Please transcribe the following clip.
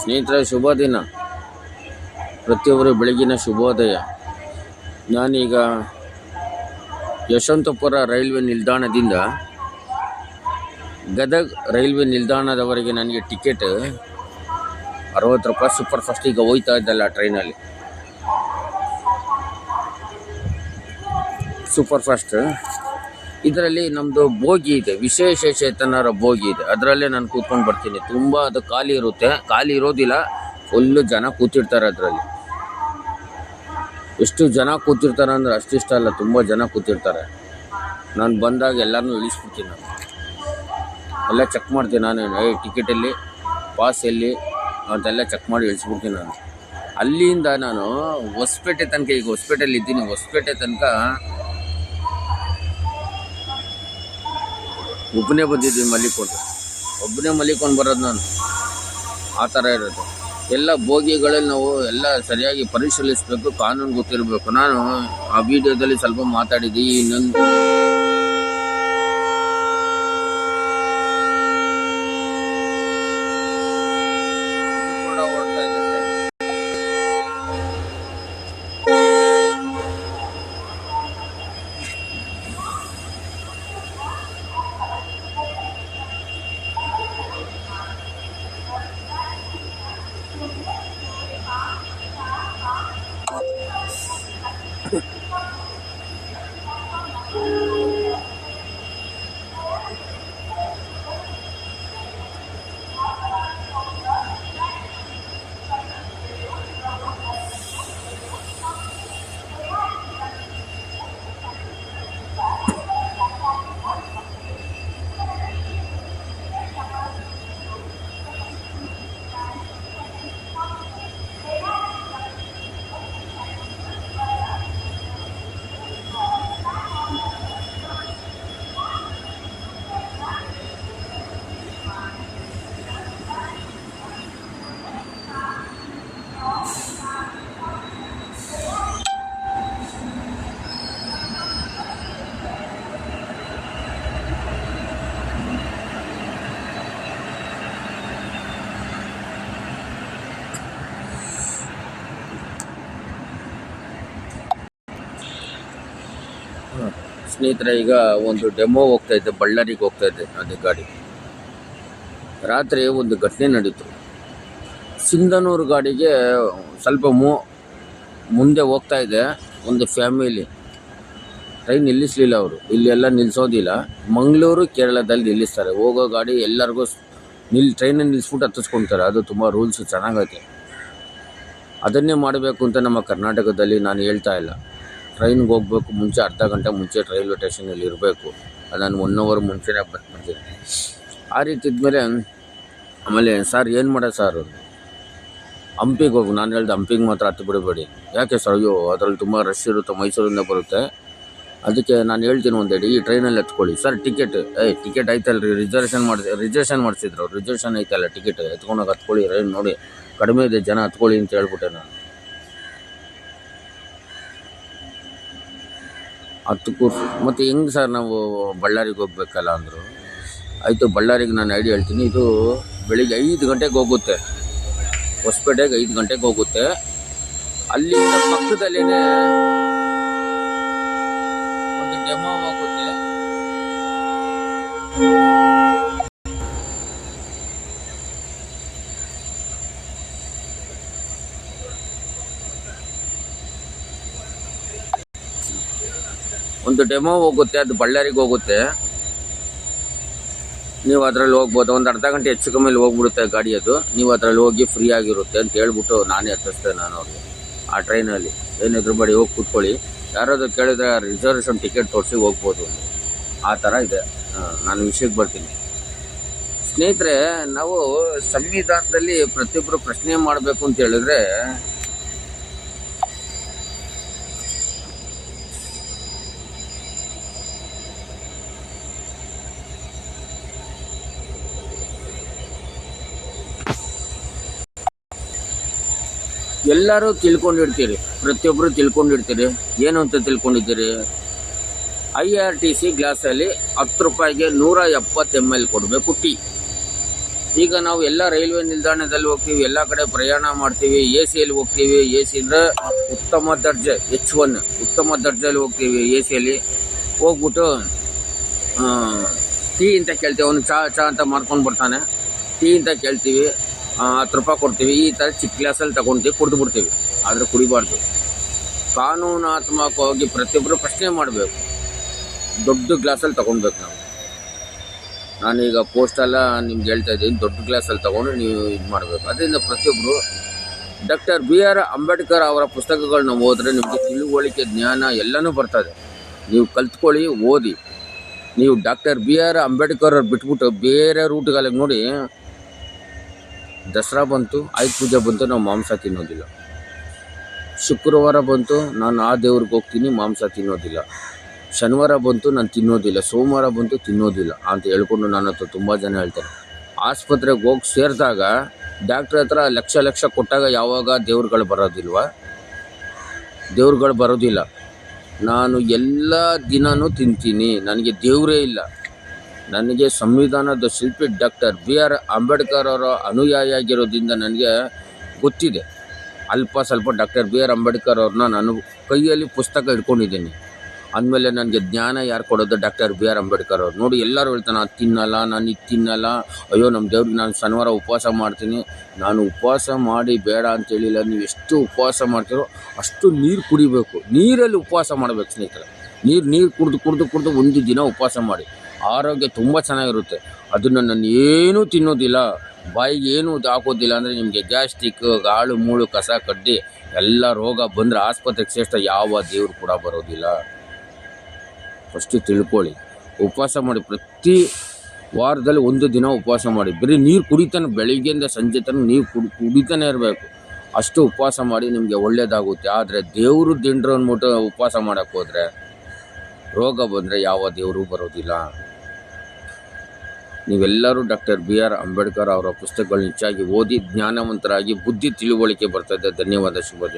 ಸ್ನೇಹಿತರೆ, ಶುಭ ದಿನ. ಪ್ರತಿಯೊಬ್ಬರು ಬೆಳಗಿನ ಶುಭೋದಯ. ನಾನೀಗ ಯಶವಂತಪುರ ರೈಲ್ವೆ ನಿಲ್ದಾಣದಿಂದ ಗದಗ್ ರೈಲ್ವೆ ನಿಲ್ದಾಣದವರೆಗೆ ನನಗೆ ಟಿಕೆಟ್ 60 ರೂಪಾಯಿ ಸೂಪರ್ ಫಾಸ್ಟ್ ಈಗ ಹೋಯ್ತಾ ಇದ್ದಲ್ಲ ಟ್ರೈನಲ್ಲಿ. ಸೂಪರ್ ಫಾಸ್ಟ್ ಇದರಲ್ಲಿ ನಮ್ಮದು ಬೋಗಿ ಇದೆ, ವಿಶೇಷ ಚೇತನರ ಬೋಗಿ ಇದೆ. ಅದರಲ್ಲೇ ನಾನು ಕೂತ್ಕೊಂಡು ಬರ್ತೀನಿ. ತುಂಬ ಅದು ಖಾಲಿ ಇರುತ್ತೆ, ಖಾಲಿ ಇರೋದಿಲ್ಲ, ಫುಲ್ಲು ಜನ ಕೂತಿರ್ತಾರೆ. ಅದರಲ್ಲಿ ಎಷ್ಟು ಜನ ಕೂತಿರ್ತಾರೆ ಅಂದರೆ ಅಷ್ಟಿಷ್ಟ ಅಲ್ಲ, ತುಂಬ ಜನ ಕೂತಿರ್ತಾರೆ. ನಾನು ಬಂದಾಗ ಎಲ್ಲರನ್ನೂ ಇಳಿಸ್ಬಿಡ್ತೀನಿ. ನಾನು ಎಲ್ಲ ಚೆಕ್ ಮಾಡ್ತೀನಿ. ನಾನು ಟಿಕೆಟಲ್ಲಿ ಪಾಸ್ ಎಲ್ಲಿ ಅಂತೆಲ್ಲ ಚೆಕ್ ಮಾಡಿ ಇಳಿಸ್ಬಿಡ್ತೀನಿ. ನಾನು ಅಲ್ಲಿಂದ ನಾನು ಹೊಸಪೇಟೆ ತನಕ, ಈಗ ಹೊಸಪೇಟೆಯಲ್ಲಿ ಇದ್ದೀನಿ, ಹೊಸಪೇಟೆ ತನಕ ಒಬ್ಬನೇ ಬಂದಿದ್ದೀನಿ. ಒಬ್ಬನೇ ಮಲಿಕೊಂಡು ಬರೋದು ನಾನು. ಆ ಥರ ಇರುತ್ತೆ. ಎಲ್ಲ ಬೋಗಿಗಳಲ್ಲಿ ನಾವು ಎಲ್ಲ ಸರಿಯಾಗಿ ಪರಿಶೀಲಿಸಬೇಕು, ಕಾನೂನು ಗೊತ್ತಿರಬೇಕು. ನಾನು ಆ ವಿಡಿಯೋದಲ್ಲಿ ಸ್ವಲ್ಪ ಮಾತಾಡಿದ್ದೀನಿ. ಇನ್ನೊಂದು ಸ್ನೇಹಿತರೆ, ಈಗ ಒಂದು ಡೆಮೋ ಹೋಗ್ತಾ ಇದ್ದೆ, ಬಳ್ಳಾರಿಗೆ ಹೋಗ್ತಾ ಇದ್ದೆ. ಅದೇ ಗಾಡಿ ರಾತ್ರಿ ಒಂದು ಘಟನೆ ನಡೀತು. ಸಿಂಧನೂರು ಗಾಡಿಗೆ ಸ್ವಲ್ಪ ಮುಂದೆ ಹೋಗ್ತಾ ಇದೆ ಒಂದು ಫ್ಯಾಮಿಲಿ. ಟ್ರೈನ್ ನಿಲ್ಲಿಸಲಿಲ್ಲ ಅವರು. ಇಲ್ಲೆಲ್ಲ ನಿಲ್ಲಿಸೋದಿಲ್ಲ, ಮಂಗಳೂರು ಕೇರಳದಲ್ಲಿ ನಿಲ್ಲಿಸ್ತಾರೆ. ಹೋಗೋ ಗಾಡಿ ಎಲ್ಲರಿಗೂ ಟ್ರೈನಲ್ಲಿ ನಿಲ್ಲಿಸ್ಬಿಟ್ಟು ಹತ್ತಿಸ್ಕೊಳ್ತಾರೆ. ಅದು ತುಂಬ ರೂಲ್ಸು ಚೆನ್ನಾಗೈತೆ. ಅದನ್ನೇ ಮಾಡಬೇಕು ಅಂತ ನಮ್ಮ ಕರ್ನಾಟಕದಲ್ಲಿ ನಾನು ಹೇಳ್ತಾ ಇಲ್ಲ. ಟ್ರೈನ್ಗೆ ಹೋಗ್ಬೇಕು ಮುಂಚೆ ಅರ್ಧ ಗಂಟೆ ಮುಂಚೆ ರೈಲ್ವೆ ಸ್ಟೇಷನಲ್ಲಿ ಇರಬೇಕು. ನಾನು 1 ಅವರ್ ಮುಂಚೆನೇ ಬರ್ತೀನಿ. ಆ ರೀತಿ ಇದ್ಮೇಲೆ ಆಮೇಲೆ ಸರ್ ಏನು ಮಾಡೋದು ಸರ್, ಹಂಪಿಗೆ ಹೋಗು. ನಾನು ಹೇಳ್ದೆ ಹಂಪಿಗೆ ಮಾತ್ರ ಹತ್ತು ಬಿಡಬೇಡಿ. ಯಾಕೆ ಸರ್? ಅಯ್ಯೋ ಅದರಲ್ಲಿ ತುಂಬ ರಶ್ ಇರುತ್ತೆ, ಮೈಸೂರಿಂದ ಬರುತ್ತೆ. ಅದಕ್ಕೆ ನಾನು ಹೇಳ್ತೀನಿ ಒಂದೇಳಿ, ಈ ಟ್ರೈನಲ್ಲಿ ಹತ್ಕೊಳ್ಳಿ ಸರ್. ಟಿಕೆಟ್ ಐತಲ್ರಿ, ರಿಸರ್ವೇಷನ್ ಮಾಡಿಸಿದ್ರು. ರಿಸರ್ವೇಷನ್ ಐತಲ್ಲ, ಟಿಕೆಟ್ ಎತ್ಕೊಂಡೋಗಿ ಹತ್ಕೊಳ್ಳಿ. ರೈಲ್ ನೋಡಿ ಕಡಿಮೆ ಇದೆ, ಜನ ಹತ್ಕೊಳ್ಳಿ ಅಂತ ಹೇಳ್ಬಿಟ್ಟೆ ನಾನು. ಮತ್ತು ಹೆಂಗೆ ಸರ್ ನಾವು ಬಳ್ಳಾರಿಗೆ ಹೋಗ್ಬೇಕಲ್ಲ ಅಂದರು. ಆಯಿತು, ಬಳ್ಳಾರಿಗೆ ನಾನು ಐಡಿಯಾ ಹೇಳ್ತೀನಿ. ಇದು ಬೆಳಿಗ್ಗೆ 5 ಗಂಟೆಗೆ ಹೋಗುತ್ತೆ, ಹೊಸಪೇಟೆಗೆ 5 ಗಂಟೆಗೆ ಹೋಗುತ್ತೆ. ಅಲ್ಲಿಂದ ಪಕ್ಕದಲ್ಲೇ ಒಂದು ಡೆಮೋ ಹೋಗುತ್ತೆ. ಅದು ಬಳ್ಳಾರಿಗೆ ಹೋಗುತ್ತೆ. ನೀವು ಅದರಲ್ಲಿ ಹೋಗ್ಬೋದು. ಒಂದು ಅರ್ಧ ಗಂಟೆ ಹೆಚ್ಚು ಕಮ್ಮಿ ಹೋಗ್ಬಿಡುತ್ತೆ ಗಾಡಿ. ಅದು ನೀವು ಅದರಲ್ಲಿ ಹೋಗಿ ಫ್ರೀ ಆಗಿರುತ್ತೆ ಅಂತ ಹೇಳ್ಬಿಟ್ಟು ನಾನೇ ಹತ್ತಿಸ್ತೆ ನಾನು ಅವ್ರಿಗೆ. ಆ ಟ್ರೈನಲ್ಲಿ ಏನಿದ್ರು ಬಡಿ ಹೋಗಿ ಕೂತ್ಕೊಳ್ಳಿ, ಯಾರಾದರೂ ಕೇಳಿದ್ರೆ ರಿಸರ್ವೇಷನ್ ಟಿಕೆಟ್ ತೋರಿಸಿ ಹೋಗ್ಬೋದು. ಆ ಥರ ಇದೆ. ನಾನು ವಿಷಯಕ್ಕೆ ಬರ್ತೀನಿ. ಸ್ನೇಹಿತರೆ, ನಾವು ಸಂವಿಧಾನದಲ್ಲಿ ಪ್ರತಿಯೊಬ್ಬರು ಪ್ರಶ್ನೆ ಮಾಡಬೇಕು ಅಂತ ಹೇಳಿದ್ರೆ ಎಲ್ಲರೂ ತಿಳ್ಕೊಂಡಿರ್ತೀರಿ, ಪ್ರತಿಯೊಬ್ಬರು ತಿಳ್ಕೊಂಡಿರ್ತೀರಿ. ಏನು ಅಂತ ತಿಳ್ಕೊಂಡಿದ್ದೀರಿ? IRTC ಗ್ಲಾಸಲ್ಲಿ 10 ರೂಪಾಯಿಗೆ 170 ml ಕೊಡಬೇಕು ಟೀ. ಈಗ ನಾವು ಎಲ್ಲ ರೈಲ್ವೆ ನಿಲ್ದಾಣದಲ್ಲಿ ಹೋಗ್ತೀವಿ, ಎಲ್ಲ ಕಡೆ ಪ್ರಯಾಣ ಮಾಡ್ತೀವಿ, ಎ ಸಿಯಲ್ಲಿ ಹೋಗ್ತೀವಿ. ಎ ಸಿ ಅಂದರೆ ಉತ್ತಮ ದರ್ಜೆ H1 ಉತ್ತಮ ದರ್ಜೆಯಲ್ಲಿ ಹೋಗ್ತೀವಿ. ಎ ಸಿಯಲ್ಲಿ ಹೋಗ್ಬಿಟ್ಟು ಟೀ ಅಂತ ಕೇಳ್ತೀವಿ. ಅವನು ಚಾ ಅಂತ ಮಾರ್ಕೊಂಡು ಬರ್ತಾನೆ. ಟೀ ಅಂತ ಕೇಳ್ತೀವಿ, 10 ರೂಪಾಯಿ ಕೊಡ್ತೀವಿ. ಈ ಥರ ಚಿಕ್ಕ ಗ್ಲಾಸಲ್ಲಿ ತಗೊಳ್ತೀವಿ, ಕುಡಿದು ಬಿಡ್ತೀವಿ. ಆದರೆ ಕುಡಿಬಾರ್ದು. ಕಾನೂನಾತ್ಮಕವಾಗಿ ಪ್ರತಿಯೊಬ್ಬರು ಪ್ರಶ್ನೆ ಮಾಡಬೇಕು. ದೊಡ್ಡ ಗ್ಲಾಸಲ್ಲಿ ತಗೊಳ್ಬೇಕು ನಾವು. ನಾನೀಗ ಪೋಸ್ಟೆಲ್ಲ ನಿಮ್ಗೆ ಹೇಳ್ತಾ ಇದ್ದೀನಿ, ದೊಡ್ಡ ಗ್ಲಾಸಲ್ಲಿ ತೊಗೊಂಡು ನೀವು ಇದು ಮಾಡಬೇಕು. ಅದರಿಂದ ಪ್ರತಿಯೊಬ್ಬರು ಡಾಕ್ಟರ್ BR ಅಂಬೇಡ್ಕರ್ ಅವರ ಪುಸ್ತಕಗಳನ್ನ ಓದಿದ್ರೆ ನಿಮಗೆ ತಿಳುವಳಿಕೆ, ಜ್ಞಾನ ಎಲ್ಲನೂ ಬರ್ತದೆ. ನೀವು ಕಲ್ತ್ಕೊಳ್ಳಿ, ಓದಿ. ನೀವು ಡಾಕ್ಟರ್ BR ಅಂಬೇಡ್ಕರ್ ಅವ್ರು ಬಿಟ್ಬಿಟ್ಟು ಬೇರೆ ರೂಟ್ಗಳಿಗೆ ನೋಡಿ, ದಸರಾ ಬಂತು, ಆಯುಧ ಪೂಜೆ ಬಂತು, ನಾವು ಮಾಂಸ ತಿನ್ನೋದಿಲ್ಲ. ಶುಕ್ರವಾರ ಬಂತು, ನಾನು ಆ ದೇವ್ರಿಗೆ ಹೋಗ್ತೀನಿ, ಮಾಂಸ ತಿನ್ನೋದಿಲ್ಲ. ಶನಿವಾರ ಬಂತು, ನಾನು ತಿನ್ನೋದಿಲ್ಲ. ಸೋಮವಾರ ಬಂತು, ತಿನ್ನೋದಿಲ್ಲ ಅಂತ ಹೇಳ್ಕೊಂಡು ನನ್ನ ಹತ್ರ ತುಂಬ ಜನ ಹೇಳ್ತಾರೆ. ಆಸ್ಪತ್ರೆಗೆ ಹೋಗಿ ಸೇರಿದಾಗ ಡಾಕ್ಟ್ರ್ ಹತ್ರ ಲಕ್ಷ ಕೊಟ್ಟಾಗ ಯಾವಾಗ ದೇವ್ರುಗಳು ಬರೋದಿಲ್ವ? ದೇವ್ರುಗಳು ಬರೋದಿಲ್ಲ. ನಾನು ಎಲ್ಲ ದಿನವೂ ತಿಂತೀನಿ, ನನಗೆ ದೇವರೇ ಇಲ್ಲ. ನನಗೆ ಸಂವಿಧಾನದ ಶಿಲ್ಪಿ ಡಾಕ್ಟರ್ BR ಅಂಬೇಡ್ಕರ್ ಅವರ ಅನುಯಾಯಿ ಆಗಿರೋದ್ರಿಂದ ನನಗೆ ಗೊತ್ತಿದೆ. ಅಲ್ಪ ಸ್ವಲ್ಪ ಡಾಕ್ಟರ್ BR ಅಂಬೇಡ್ಕರ್ ಅವ್ರನ್ನ ನಾನು ಕೈಯಲ್ಲಿ ಪುಸ್ತಕ ಇಟ್ಕೊಂಡಿದ್ದೀನಿ. ಅಂದಮೇಲೆ ನನಗೆ ಜ್ಞಾನ ಯಾರು ಕೊಡೋದು? ಡಾಕ್ಟರ್ BR ಅಂಬೇಡ್ಕರ್ ಅವ್ರು. ನೋಡಿ, ಎಲ್ಲರೂ ಹೇಳ್ತಾನೆ ನಾನು ತಿನ್ನಲ್ಲ, ನಾನು ಇದು ತಿನ್ನಲ್ಲ, ಅಯ್ಯೋ ನಮ್ಮ ದೇವ್ರಿಗೆ ನಾನು ಶನಿವಾರ ಉಪವಾಸ ಮಾಡ್ತೀನಿ. ನಾನು ಉಪವಾಸ ಮಾಡಿ ಬೇಡ ಅಂತೇಳಿಲ್ಲ. ನೀವು ಎಷ್ಟು ಉಪವಾಸ ಮಾಡ್ತೀರೋ ಅಷ್ಟು ನೀರು ಕುಡಿಬೇಕು. ನೀರಲ್ಲಿ ಉಪವಾಸ ಮಾಡಬೇಕು ಸ್ನೇಹಿತರೆ. ನೀರು ಕುಡಿದು ಒಂದು ದಿನ ಉಪವಾಸ ಮಾಡಿ, ಆರೋಗ್ಯ ತುಂಬ ಚೆನ್ನಾಗಿರುತ್ತೆ. ಅದನ್ನು ನಾನು ಏನೂ ತಿನ್ನೋದಿಲ್ಲ, ಬಾಯಿಗೆ ಏನೂ ಹಾಕೋದಿಲ್ಲ ಅಂದರೆ ನಿಮಗೆ ಗ್ಯಾಸ್ಟ್ರಿಕ್, ಗಾಳು ಮೂಳು, ಕಸ ಕಡ್ಡಿ ಎಲ್ಲ ರೋಗ ಬಂದರೆ ಆಸ್ಪತ್ರೆಗೆ ಸೇರಿಸ್ತಾ ಯಾವ ದೇವ್ರು ಕೂಡ ಬರೋದಿಲ್ಲ. ಫಸ್ಟು ತಿಳ್ಕೊಳ್ಳಿ. ಉಪವಾಸ ಮಾಡಿ, ಪ್ರತಿ ವಾರದಲ್ಲಿ ಒಂದು ದಿನ ಉಪವಾಸ ಮಾಡಿ. ಬರೀ ನೀರು ಕುಡಿತಾನೆ, ಬೆಳಿಗ್ಗೆಯಿಂದ ಸಂಜೆ ತನಕ ನೀರು ಕುಡಿತಾನೆ ಇರಬೇಕು. ಅಷ್ಟು ಉಪವಾಸ ಮಾಡಿ, ನಿಮಗೆ ಒಳ್ಳೆಯದಾಗುತ್ತೆ. ಆದರೆ ದೇವರು ದಿಂಡ್ರು ಅಂದ್ಬಿಟ್ಟು ಉಪವಾಸ ಮಾಡೋಕ್ಕೆ ಹೋದರೆ ರೋಗ ಬಂದರೆ ಯಾವ ದೇವರು ಬರೋದಿಲ್ಲ. ನೀವೆಲ್ಲರೂ ಡಾಕ್ಟರ್ BR ಅಂಬೇಡ್ಕರ್ ಅವರ ಪುಸ್ತಕಗಳನ್ನ ಹೆಚ್ಚಾಗಿ ಓದಿ, ಜ್ಞಾನವಂತರಾಗಿ, ಬುದ್ಧಿ ತಿಳುವಳಿಕೆ ಬರ್ತದೆ. ಧನ್ಯವಾದ. ಶುಭ ದಿನ.